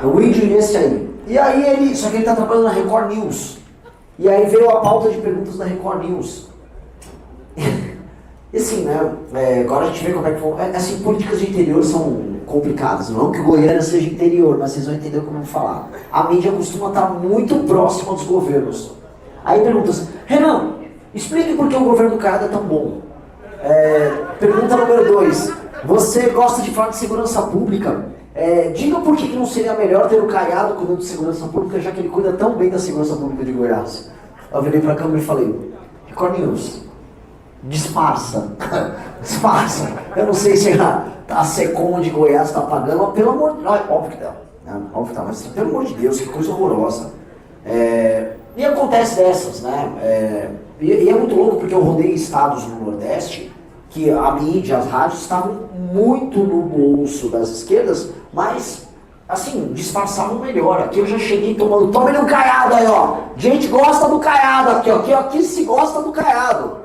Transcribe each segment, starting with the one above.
O índio esse aí. E aí ele, só que ele tá trabalhando na Record News. E aí veio a pauta de perguntas da Record News. E assim, né, agora a gente vê como é que... Assim, políticas de interior são complicadas. Não que Goiânia seja interior, mas vocês vão entender como eu vou falar. A mídia costuma estar muito próxima dos governos. Aí pergunta assim, Renan, explique por que o governo do Caiado é tão bom. Pergunta número 2. Você gosta de falar de segurança pública? Diga por que não seria melhor ter o Caiado cuidando de segurança pública, já que ele cuida tão bem da segurança pública de Goiás. Eu virei pra câmera e falei, Record News, disfarça. Disfarça. Eu não sei se a Secom de Goiás está pagando, mas pelo amor de Deus, óbvio que não. Óbvio que tá, mas pelo amor de Deus, que coisa horrorosa. E acontece dessas, né? E é muito louco porque eu rodei estados no Nordeste que a mídia, as rádios estavam muito no bolso das esquerdas, mas, assim, disfarçavam melhor. Aqui eu já cheguei tomando, tome no Caiado aí, ó. Gente gosta do Caiado aqui, ó. Aqui se gosta do Caiado.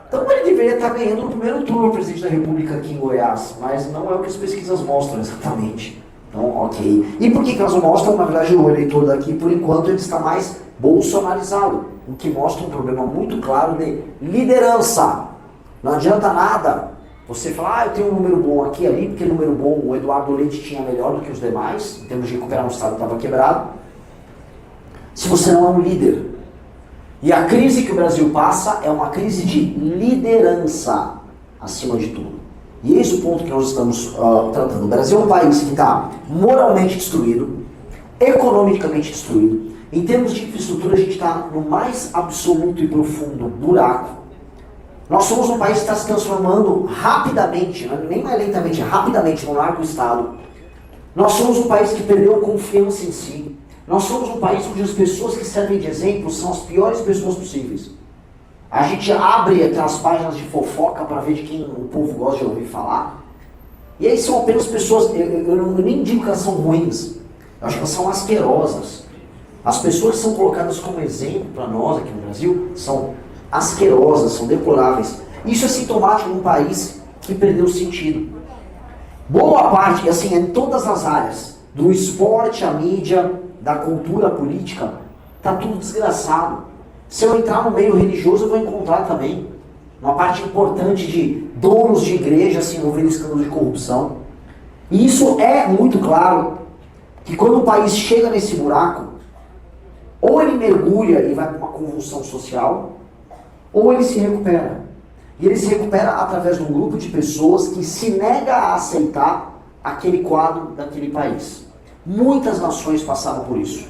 Então ele deveria estar ganhando no primeiro turno o presidente da República aqui em Goiás, mas não é o que as pesquisas mostram exatamente. Então, ok. E por que elas não mostram? Na verdade, o eleitor daqui, por enquanto, ele está mais bolsonarizado, o que mostra um problema muito claro de liderança. Não adianta nada você falar, eu tenho um número bom aqui e ali, porque número bom o Eduardo Leite tinha melhor do que os demais, em termos de recuperar um estado que estava quebrado, se você não é um líder. E a crise que o Brasil passa é uma crise de liderança, acima de tudo. E esse é o ponto que nós estamos tratando. O Brasil é um país que está moralmente destruído, economicamente destruído. Em termos de infraestrutura, a gente está no mais absoluto e profundo buraco. Nós somos um país que está se transformando rapidamente, nem mais lentamente, rapidamente no narco-estado. Nós somos um país que perdeu confiança em si. Nós somos um país onde as pessoas que servem de exemplo são as piores pessoas possíveis. A gente abre aquelas páginas de fofoca para ver de quem o povo gosta de ouvir falar. E aí são apenas pessoas, eu nem digo que elas são ruins, eu acho que elas são asquerosas. As pessoas que são colocadas como exemplo para nós aqui no Brasil são asquerosas, são deploráveis. Isso é sintomático de um país que perdeu o sentido. Boa parte, assim, em todas as áreas, do esporte, à mídia, da cultura política, tá tudo desgraçado. Se eu entrar no meio religioso, eu vou encontrar também uma parte importante de donos de igreja se envolvendo em escândalo de corrupção. E isso é muito claro, que quando o país chega nesse buraco, ou ele mergulha e vai para uma convulsão social, ou ele se recupera. E ele se recupera através de um grupo de pessoas que se nega a aceitar aquele quadro daquele país. Muitas nações passaram por isso.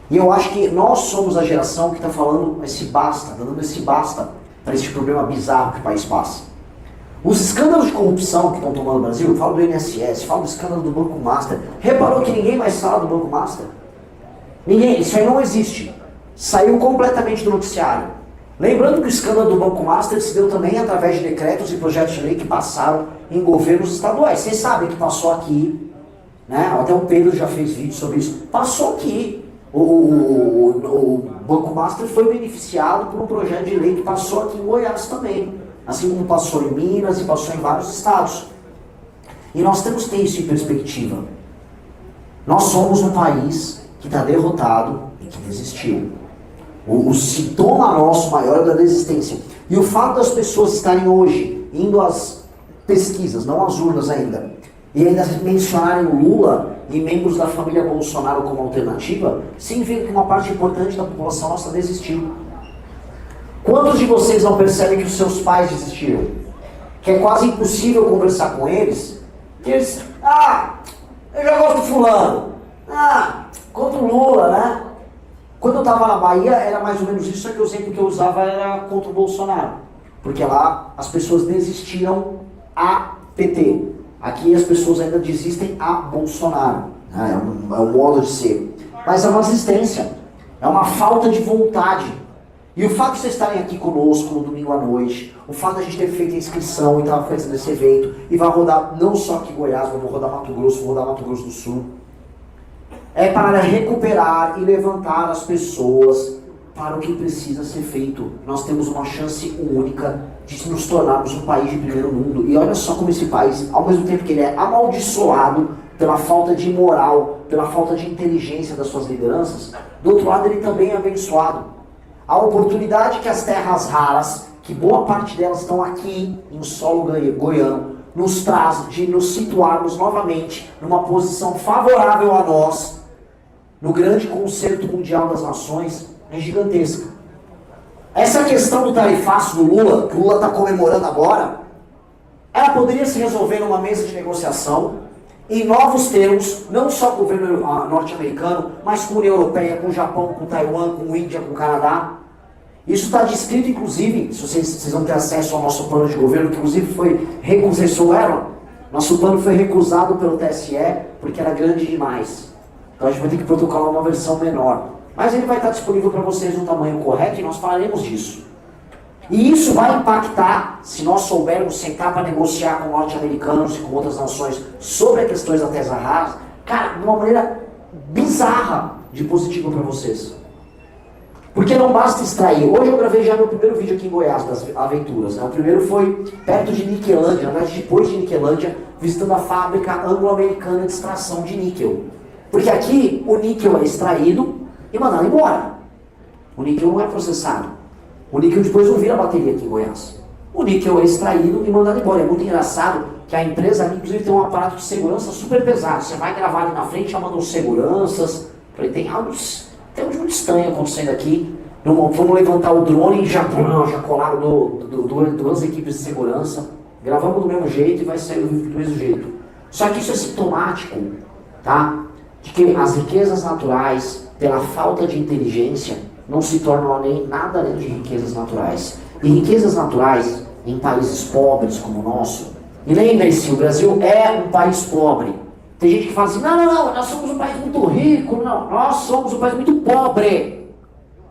E eu acho que nós somos a geração que está falando esse basta, dando esse basta para esse problema bizarro que o país passa. Os escândalos de corrupção que estão tomando o Brasil, eu falo do INSS, falo do escândalo do Banco Master. Reparou que ninguém mais fala do Banco Master? Ninguém, isso aí não existe. Saiu completamente do noticiário. Lembrando que o escândalo do Banco Master se deu também através de decretos e projetos de lei que passaram em governos estaduais. Vocês sabem que passou aqui, né? Até o Pedro já fez vídeo sobre isso. Passou aqui. O Banco Master foi beneficiado por um projeto de lei que passou aqui em Goiás também. Assim como passou em Minas e passou em vários estados. E nós temos que ter isso em perspectiva. Nós somos um país que está derrotado e que desistiu. O sintoma nosso maior é da desistência. E o fato das pessoas estarem hoje indo às pesquisas, não às urnas ainda, e ainda mencionarem o Lula e membros da família Bolsonaro como alternativa, significa que uma parte importante da população nossa desistiu. Quantos de vocês não percebem que os seus pais desistiram? Que é quase impossível conversar com eles, que eles, eu já gosto do fulano, contra o Lula, né? Quando eu estava na Bahia, era mais ou menos isso, só que o exemplo que eu usava era contra o Bolsonaro. Porque lá as pessoas desistiram a PT. Aqui as pessoas ainda desistem a Bolsonaro. É um modo de ser. Mas é uma resistência. É uma falta de vontade. E o fato de vocês estarem aqui conosco no domingo à noite, o fato de a gente ter feito a inscrição e estar fazendo esse evento, e vai rodar não só aqui em Goiás, mas vou rodar Mato Grosso, vou rodar Mato Grosso do Sul, é para recuperar e levantar as pessoas para o que precisa ser feito. Nós temos uma chance única de nos tornarmos um país de primeiro mundo. E olha só como esse país, ao mesmo tempo que ele é amaldiçoado pela falta de moral, pela falta de inteligência das suas lideranças, do outro lado ele também é abençoado. A oportunidade que as terras raras, que boa parte delas estão aqui em solo goiano, nos traz de nos situarmos novamente numa posição favorável a nós, no grande concerto mundial das nações, é gigantesca. Essa questão do tarifaço do Lula, que o Lula está comemorando agora, ela poderia se resolver numa mesa de negociação, em novos termos, não só com o governo norte-americano, mas com a União Europeia, com o Japão, com Taiwan, com a Índia, com o Canadá. Isso está descrito, inclusive, se vocês vão ter acesso ao nosso plano de governo, que inclusive foi recusado, nosso plano foi recusado pelo TSE, porque era grande demais. Então a gente vai ter que protocolar uma versão menor. Mas ele vai estar disponível para vocês no tamanho correto e nós falaremos disso. E isso vai impactar, se nós soubermos sentar para negociar com norte-americanos e com outras nações sobre as questões da terra rara, cara, de uma maneira bizarra de positivo para vocês. Porque não basta extrair. Hoje eu gravei já meu primeiro vídeo aqui em Goiás, das aventuras. Né? O primeiro foi perto de Niquelândia, na verdade depois de Niquelândia, visitando a fábrica anglo-americana de extração de níquel. Porque aqui o níquel é extraído e mandado embora. O níquel não é processado. O níquel depois não vira bateria aqui em Goiás. O níquel é extraído e mandado embora. É muito engraçado que a empresa, inclusive, tem um aparato de segurança super pesado. Você vai gravar ali na frente, chamando os seguranças. Tem algo muito estranho acontecendo aqui. Vamos levantar o drone e já colaram duas equipes de segurança. Gravamos do mesmo jeito e vai sair o vídeo do mesmo jeito. Só que isso é sintomático, tá? De que as riquezas naturais, pela falta de inteligência, não se tornam nem nada além de riquezas naturais. E riquezas naturais em países pobres como o nosso. E lembre-se, o Brasil é um país pobre. Tem gente que fala assim, não, nós somos um país muito rico. Não, nós somos um país muito pobre.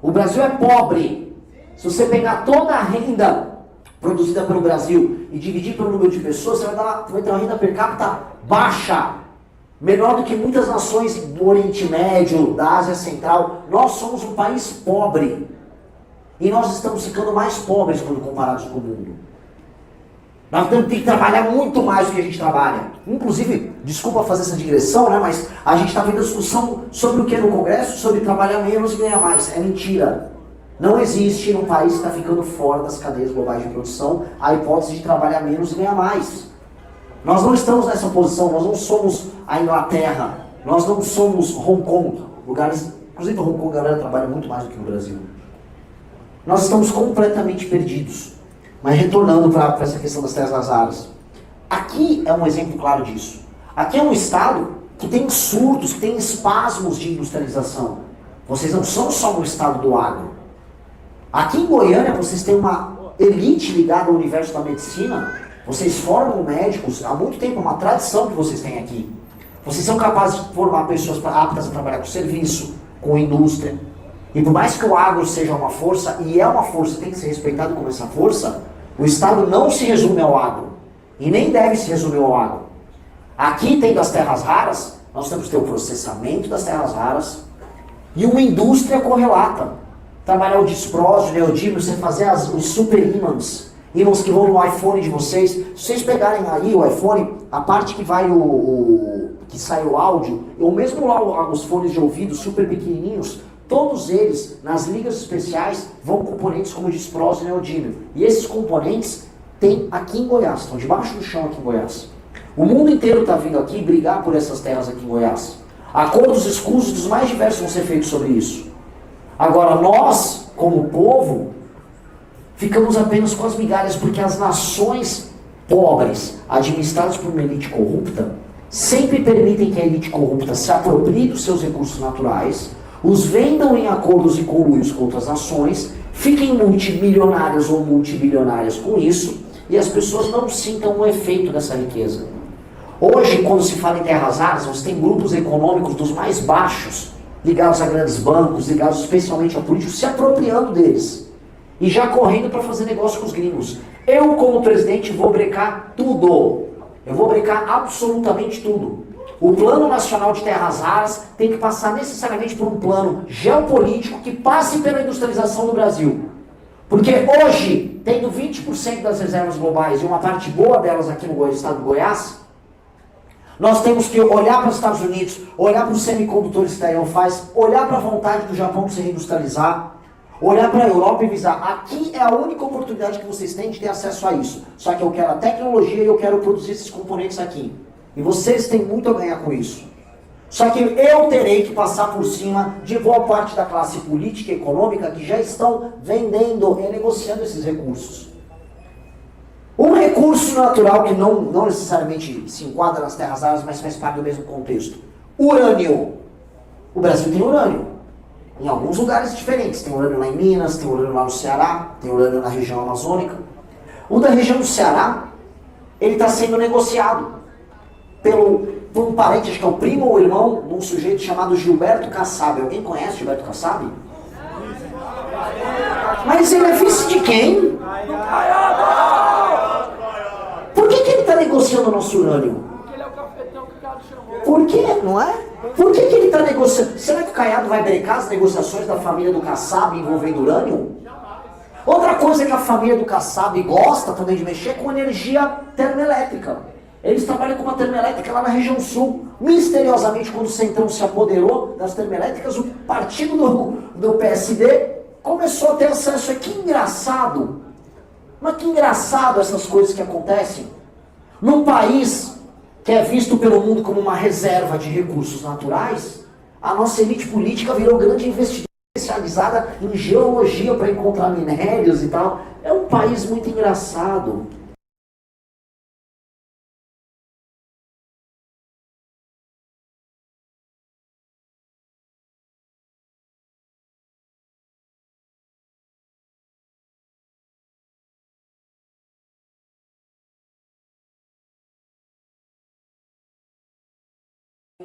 O Brasil é pobre. Se você pegar toda a renda produzida pelo Brasil e dividir pelo número de pessoas, você vai ter uma renda per capita baixa. Menor do que muitas nações do Oriente Médio, da Ásia Central. Nós somos um país pobre. E nós estamos ficando mais pobres quando comparados com o mundo. Nós temos que trabalhar muito mais do que a gente trabalha. Inclusive, desculpa fazer essa digressão, né? Mas a gente está vendo discussão sobre o que no Congresso? Sobre trabalhar menos e ganhar mais. É mentira. Não existe num país que está ficando fora das cadeias globais de produção a hipótese de trabalhar menos e ganhar mais. Nós não estamos nessa posição, nós não somos a Inglaterra, nós não somos Hong Kong, lugares, inclusive Hong Kong a galera trabalha muito mais do que no Brasil. Nós estamos completamente perdidos. Mas retornando para essa questão das terras raras. Aqui é um exemplo claro disso. Aqui é um estado que tem surtos, que tem espasmos de industrialização. Vocês não são só um estado do agro. Aqui em Goiânia vocês têm uma elite ligada ao universo da medicina. Vocês formam médicos há muito tempo, é uma tradição que vocês têm aqui. Vocês são capazes de formar pessoas aptas a trabalhar com serviço, com indústria. E por mais que o agro seja uma força, e é uma força, tem que ser respeitado como essa força, o Estado não se resume ao agro. E nem deve se resumir ao agro. Aqui tem das terras raras, nós temos que ter o processamento das terras raras e uma indústria correlata. Trabalhar o disprósio, o neodímio, você fazer os super ímãs, ímãs que vão no iPhone de vocês. Se vocês pegarem aí o iPhone, a parte que vai que sai o áudio, ou mesmo lá os fones de ouvido super pequenininhos, todos eles, nas ligas especiais, vão componentes como disprósio e neodímio. E esses componentes tem aqui em Goiás, estão debaixo do chão aqui em Goiás. O mundo inteiro está vindo aqui brigar por essas terras aqui em Goiás. Acordos escusos dos mais diversos vão ser feitos sobre isso. Agora nós, como povo, ficamos apenas com as migalhas, porque as nações pobres, administradas por uma elite corrupta, sempre permitem que a elite corrupta se aproprie dos seus recursos naturais, os vendam em acordos e conluios com outras nações, fiquem multimilionárias ou multibilionárias com isso, e as pessoas não sintam o efeito dessa riqueza. Hoje, quando se fala em terras raras, você tem grupos econômicos dos mais baixos, ligados a grandes bancos, ligados especialmente a políticos, se apropriando deles. E já correndo para fazer negócio com os gringos. Eu, como presidente, vou brecar tudo. Eu vou brecar absolutamente tudo. O Plano Nacional de Terras Raras tem que passar necessariamente por um plano geopolítico que passe pela industrialização do Brasil. Porque hoje, tendo 20% das reservas globais e uma parte boa delas aqui no estado do Goiás, Nós temos que olhar para os Estados Unidos, olhar para os semicondutores que Taiwan faz, olhar para a vontade do Japão de se reindustrializar, olhar para a Europa e visar. Aqui é a única oportunidade que vocês têm de ter acesso a isso. Só que eu quero a tecnologia e eu quero produzir esses componentes aqui. E vocês têm muito a ganhar com isso. Só que eu terei que passar por cima de boa parte da classe política e econômica que já estão vendendo e negociando esses recursos. Um recurso natural que não necessariamente se enquadra nas terras raras, mas faz parte do mesmo contexto. Urânio. O Brasil tem urânio. Em alguns lugares diferentes. Tem urânio lá em Minas, tem urânio lá no Ceará, tem urânio na região amazônica. O da região do Ceará, ele está sendo negociado por um parente, acho que é o primo ou irmão, de um sujeito chamado Gilberto Kassab. Alguém conhece Gilberto Kassab? Mas ele é vice de quem? Por que ele está negociando o nosso urânio? Porque ele é o cafetão que o Caiado chamou. Por quê? Não é? Por que ele está negociando? Será que o Caiado vai brecar as negociações da família do Kassab envolvendo urânio? Outra coisa que a família do Kassab gosta também de mexer é com energia termoelétrica. Eles trabalham com uma termoelétrica lá na região sul. Misteriosamente, quando o Centrão se apoderou das termoelétricas, o partido do PSD começou a ter acesso. Que engraçado. Mas que engraçado essas coisas que acontecem. Num país que é visto pelo mundo como uma reserva de recursos naturais, a nossa elite política virou grande investidora especializada em geologia para encontrar minérios e tal. É um país muito engraçado.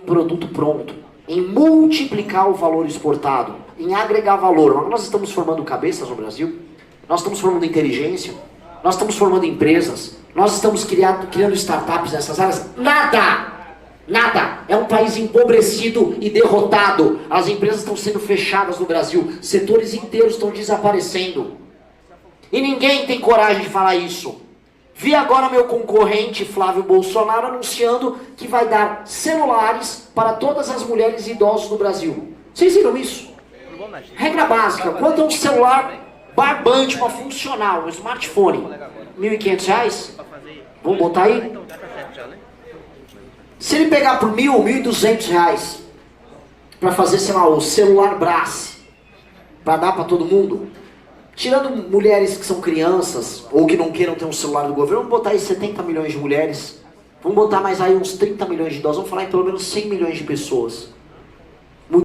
Produto pronto, em multiplicar o valor exportado, em agregar valor. Nós estamos formando cabeças no Brasil, nós estamos formando inteligência, nós estamos formando empresas, nós estamos criando startups nessas áreas. Nada! Nada! É um país empobrecido e derrotado. As empresas estão sendo fechadas no Brasil, setores inteiros estão desaparecendo. E ninguém tem coragem de falar isso. Vi agora meu concorrente Flávio Bolsonaro anunciando que vai dar celulares para todas as mulheres e idosos do Brasil. Vocês viram isso? Regra básica, quanto é um celular barbante para funcionar, um smartphone? R$ 1.500? Vamos botar aí? Se ele pegar por R$ 1.000, R$ 1.200 para fazer, sei lá, o celular Brás, para dar para todo mundo, tirando mulheres que são crianças, ou que não queiram ter um celular do governo, vamos botar aí 70 milhões de mulheres, vamos botar mais aí uns 30 milhões de idosos, vamos falar em pelo menos 100 milhões de pessoas.